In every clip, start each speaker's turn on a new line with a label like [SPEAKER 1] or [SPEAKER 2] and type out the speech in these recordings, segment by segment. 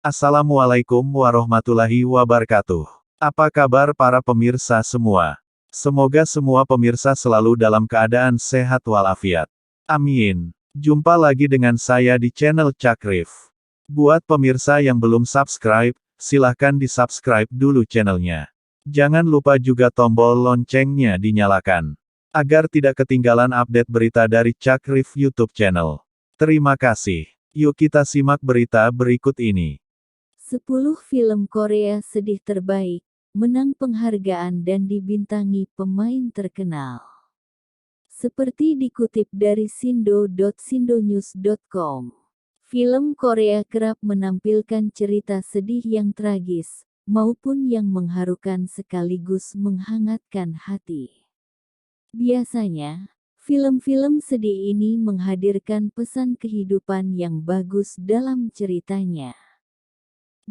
[SPEAKER 1] Assalamualaikum warahmatullahi wabarakatuh. Apa kabar para pemirsa semua? Semoga semua pemirsa selalu dalam keadaan sehat walafiat. Amin. Jumpa lagi dengan saya di channel Cakrif. Buat pemirsa yang belum subscribe, silahkan di-subscribe dulu channelnya. Jangan lupa juga tombol loncengnya dinyalakan, agar tidak ketinggalan update berita dari Cakrif YouTube channel. Terima kasih. Yuk kita simak berita berikut ini.
[SPEAKER 2] 10 film Korea sedih terbaik, menang penghargaan dan dibintangi pemain terkenal. Seperti dikutip dari sindo.sindonews.com, film Korea kerap menampilkan cerita sedih yang tragis, maupun yang mengharukan sekaligus menghangatkan hati. Biasanya, film-film sedih ini menghadirkan pesan kehidupan yang bagus dalam ceritanya.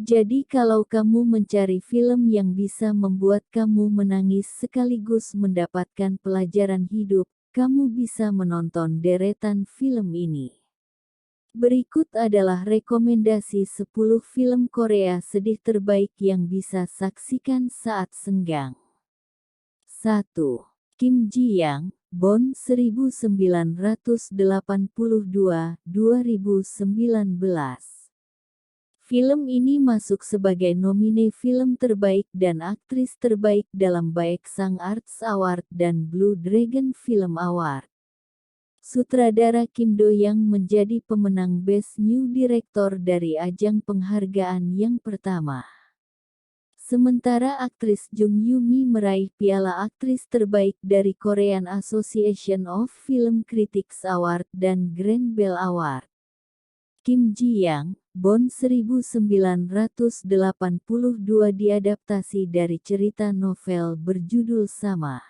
[SPEAKER 2] Jadi kalau kamu mencari film yang bisa membuat kamu menangis sekaligus mendapatkan pelajaran hidup, kamu bisa menonton deretan film ini. Berikut adalah rekomendasi 10 film Korea sedih terbaik yang bisa saksikan saat senggang. 1. Kim Ji Young, Bond 1982-2019. Film ini masuk sebagai nomine film terbaik dan aktris terbaik dalam Baeksang Arts Award dan Blue Dragon Film Award. Sutradara Kim Do Young menjadi pemenang Best New Director dari ajang penghargaan yang pertama. Sementara aktris Jung Yoo-mi meraih piala aktris terbaik dari Korean Association of Film Critics Award dan Grand Bell Award. Kim Ji Young, Bond 1982 diadaptasi dari cerita novel berjudul sama.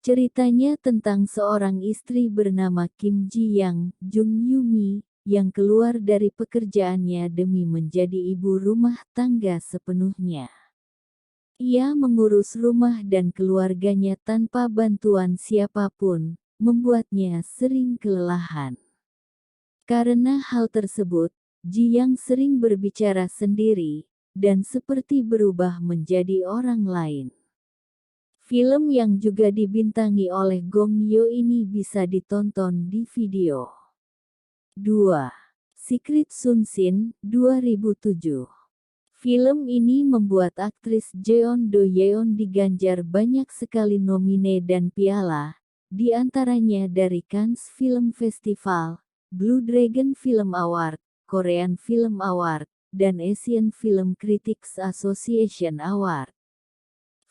[SPEAKER 2] Ceritanya tentang seorang istri bernama Kim Ji Young, Jung Yoo-mi, yang keluar dari pekerjaannya demi menjadi ibu rumah tangga sepenuhnya. Ia mengurus rumah dan keluarganya tanpa bantuan siapapun, membuatnya sering kelelahan. Karena hal tersebut, Ji Young sering berbicara sendiri, dan seperti berubah menjadi orang lain. Film yang juga dibintangi oleh Gong Yoo ini bisa ditonton di video. 2. Secret Sun Shin, 2007. Film ini membuat aktris Jeon Do Yeon diganjar banyak sekali nomine dan piala, di antaranya dari Cannes Film Festival, Blue Dragon Film Award, Korean Film Award, dan Asian Film Critics Association Award.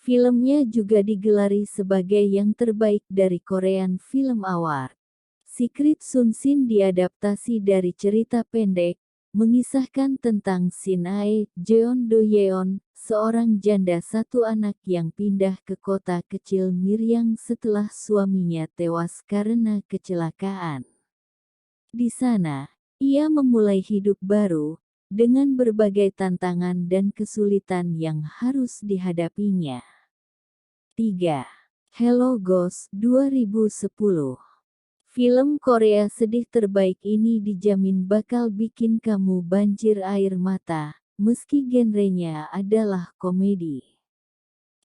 [SPEAKER 2] Filmnya juga digelari sebagai yang terbaik dari Korean Film Award. Secret Sun Shin diadaptasi dari cerita pendek, mengisahkan tentang Shin Ae, Jeon Do Yeon, seorang janda satu anak yang pindah ke kota kecil Miryang setelah suaminya tewas karena kecelakaan. Di sana, ia memulai hidup baru, dengan berbagai tantangan dan kesulitan yang harus dihadapinya. 3. Hello Ghost, 2010. Film Korea sedih terbaik ini dijamin bakal bikin kamu banjir air mata, meski genrenya adalah komedi.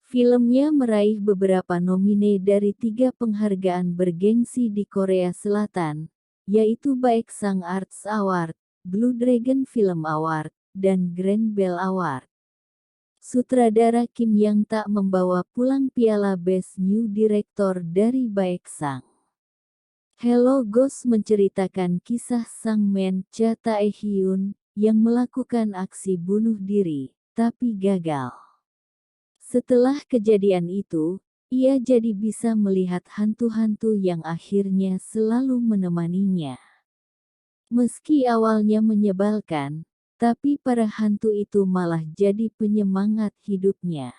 [SPEAKER 2] Filmnya meraih beberapa nomine dari 3 penghargaan bergengsi di Korea Selatan, yaitu Baeksang Arts Award, Blue Dragon Film Award, dan Grand Bell Award. Sutradara Kim Yang tak membawa pulang piala Best New Director dari Baeksang. Hello Ghost menceritakan kisah sang men Cha Tae-hyun, yang melakukan aksi bunuh diri, tapi gagal. Setelah kejadian itu, ia jadi bisa melihat hantu-hantu yang akhirnya selalu menemaninya. Meski awalnya menyebalkan, tapi para hantu itu malah jadi penyemangat hidupnya.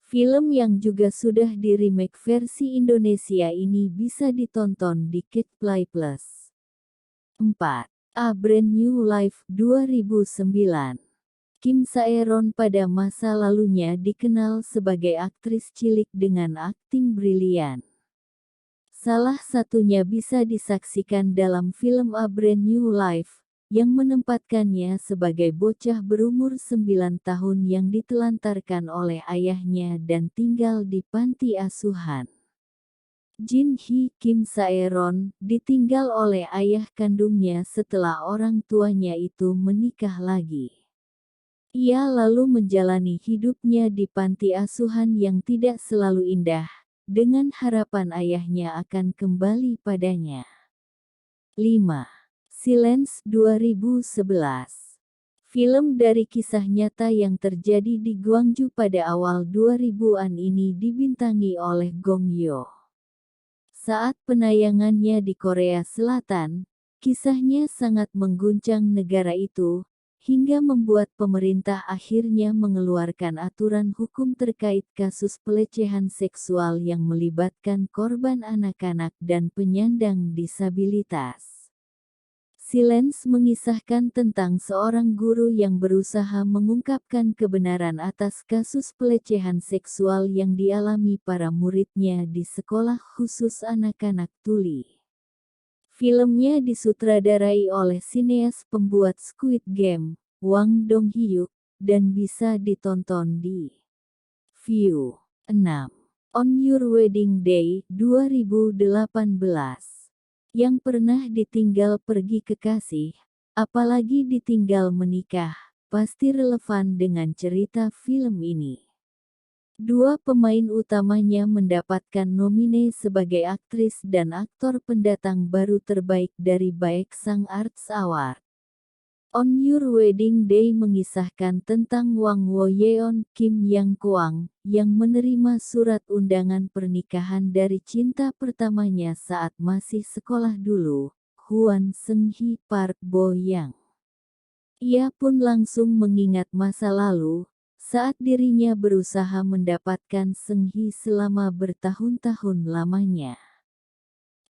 [SPEAKER 2] Film yang juga sudah di-remake versi Indonesia ini bisa ditonton di Catch Plus. 4. A Brand New Life, 2009. Kim Sae-ron pada masa lalunya dikenal sebagai aktris cilik dengan akting brilian. Salah satunya bisa disaksikan dalam film A Brand New Life, yang menempatkannya sebagai bocah berumur 9 tahun yang ditelantarkan oleh ayahnya dan tinggal di panti asuhan. Jin Hee Kim Saeron ditinggal oleh ayah kandungnya setelah orang tuanya itu menikah lagi. Ia lalu menjalani hidupnya di panti asuhan yang tidak selalu indah, dengan harapan ayahnya akan kembali padanya. 5. Silence 2011. Film dari kisah nyata yang terjadi di Gwangju pada awal 2000-an ini dibintangi oleh Gong Yoo. Saat penayangannya di Korea Selatan, kisahnya sangat mengguncang negara itu, hingga membuat pemerintah akhirnya mengeluarkan aturan hukum terkait kasus pelecehan seksual yang melibatkan korban anak-anak dan penyandang disabilitas. Silence mengisahkan tentang seorang guru yang berusaha mengungkapkan kebenaran atas kasus pelecehan seksual yang dialami para muridnya di sekolah khusus anak-anak tuli. Filmnya disutradarai oleh sineas pembuat Squid Game, Wang Dong-hyuk, dan bisa ditonton di View. 6. On Your Wedding Day 2018. Yang pernah ditinggal pergi kekasih, apalagi ditinggal menikah, pasti relevan dengan cerita film ini. Dua pemain utamanya mendapatkan nomine sebagai aktris dan aktor pendatang baru terbaik dari Baeksang Arts Award. On Your Wedding Day mengisahkan tentang Wang Wo-yeon Kim Yang Kwang, yang menerima surat undangan pernikahan dari cinta pertamanya saat masih sekolah dulu, Hwan Seung-hee Park Bo-yang. Ia pun langsung mengingat masa lalu, saat dirinya berusaha mendapatkan Seung-hee selama bertahun-tahun lamanya.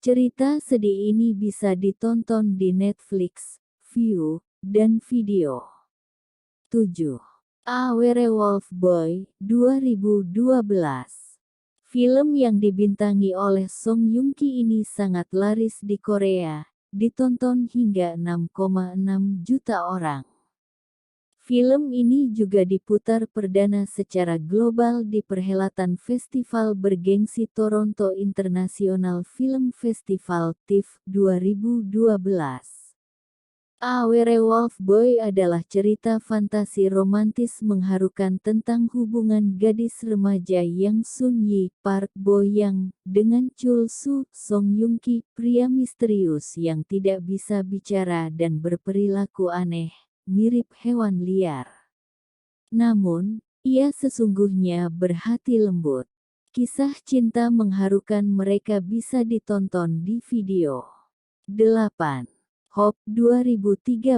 [SPEAKER 2] Cerita sedih ini bisa ditonton di Netflix, View, dan Video. 7. A Werewolf Boy 2012. Film yang dibintangi oleh Song Joong Ki ini sangat laris di Korea, ditonton hingga 6,6 juta orang. Film ini juga diputar perdana secara global di perhelatan festival bergengsi Toronto International Film Festival TIFF 2012. A Werewolf Boy adalah cerita fantasi romantis mengharukan tentang hubungan gadis remaja Yang Sun-yi Park Bo-yang dengan Chul Soo Song Joong Ki, pria misterius yang tidak bisa bicara dan berperilaku aneh, mirip hewan liar. Namun, ia sesungguhnya berhati lembut. Kisah cinta mengharukan mereka bisa ditonton di Video. 8. Hope 2013.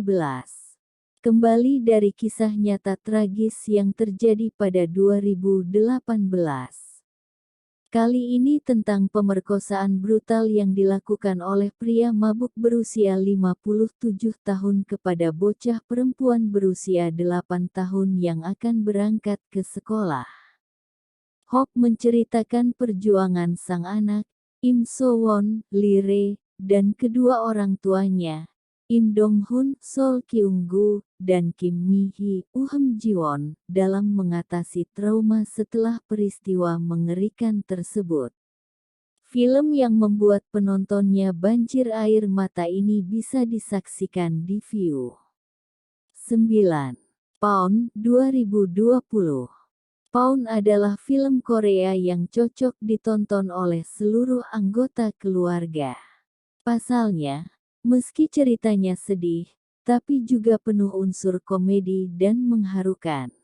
[SPEAKER 2] Kembali dari kisah nyata tragis yang terjadi pada 2018. Kali ini tentang pemerkosaan brutal yang dilakukan oleh pria mabuk berusia 57 tahun kepada bocah perempuan berusia 8 tahun yang akan berangkat ke sekolah. Hope menceritakan perjuangan sang anak, Im So-won, Lee Rae, dan kedua orang tuanya, Im Dong-hun, Sol Kyung-gu, dan Kim Mi-hee, Uham Ji-won, dalam mengatasi trauma setelah peristiwa mengerikan tersebut. Film yang membuat penontonnya banjir air mata ini bisa disaksikan di View. 9. Pound 2020. Pound adalah film Korea yang cocok ditonton oleh seluruh anggota keluarga. Pasalnya, meski ceritanya sedih, tapi juga penuh unsur komedi dan mengharukan.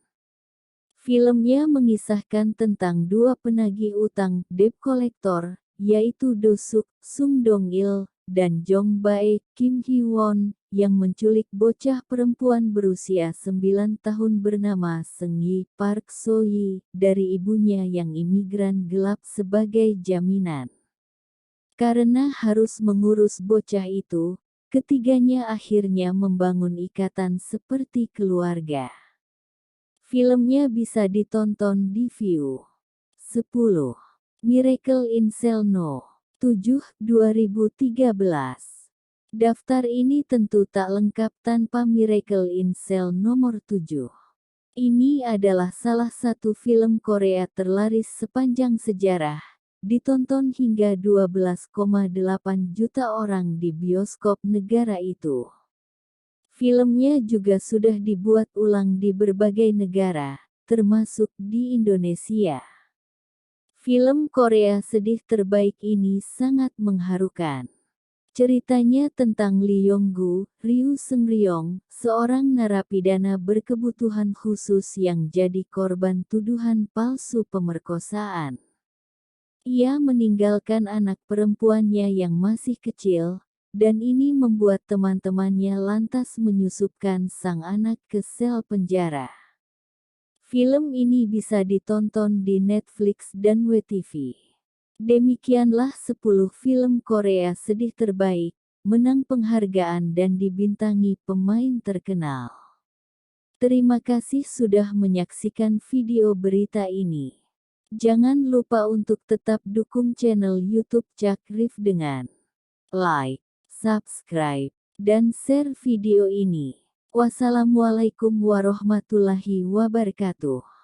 [SPEAKER 2] Filmnya mengisahkan tentang dua penagih utang debt collector, yaitu Do Suk, Sung Dong-il, dan Jong Bae, Kim Hee-won, yang menculik bocah perempuan berusia 9 tahun bernama Seung-yi Park So-yi dari ibunya yang imigran gelap sebagai jaminan. Karena harus mengurus bocah itu, ketiganya akhirnya membangun ikatan seperti keluarga. Filmnya bisa ditonton di View. 10. Miracle in Cell No. 7, 2013. Daftar ini tentu tak lengkap tanpa Miracle in Cell nomor 7. Ini adalah salah satu film Korea terlaris sepanjang sejarah, ditonton hingga 12,8 juta orang di bioskop negara itu. Filmnya juga sudah dibuat ulang di berbagai negara, termasuk di Indonesia. Film Korea sedih terbaik ini sangat mengharukan. Ceritanya tentang Lee Yong-gu, Ryu Seung-ryong, seorang narapidana berkebutuhan khusus yang jadi korban tuduhan palsu pemerkosaan. Ia meninggalkan anak perempuannya yang masih kecil, dan ini membuat teman-temannya lantas menyusupkan sang anak ke sel penjara. Film ini bisa ditonton di Netflix dan WeTV. Demikianlah 10 film Korea sedih terbaik, menang penghargaan dan dibintangi pemain terkenal. Terima kasih sudah menyaksikan video berita ini. Jangan lupa untuk tetap dukung channel YouTube Cak Rif dengan like, subscribe, dan share video ini. Wassalamualaikum warahmatullahi wabarakatuh.